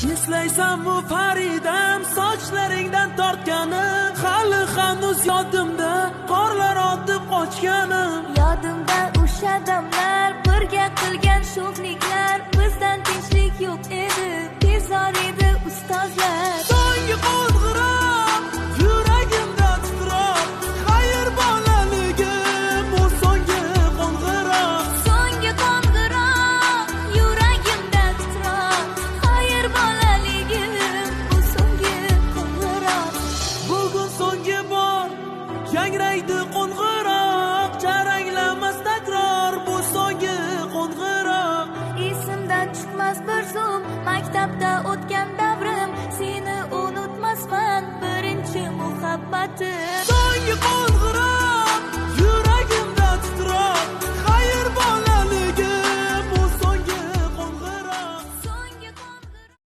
Eslaysanmi Faridam, sochlaringdan tortganim, hali hanuz yodimda qorlar otib qochganim. Yodimda o'sha damlar, birga qilgan sho'xliklar, bizdan tinchlik yo'q edi, bezor edi ustozlar. So'nggi qo'ng'iroq yuragimda titroq, xayr bolaligim bu so'nggi qo'ng'iroq. So'nggi qo'ng'iroq yuragimda titroq, xayr bolaligim bu so'nggi qo'ng'iroq. Bugun so'nggi bor yangraydi qo'ng'iroq, jaranglamas takror bu so'nggi qo'ng'iroq. Esimdan chiqmas bir zum maktabda o'tgan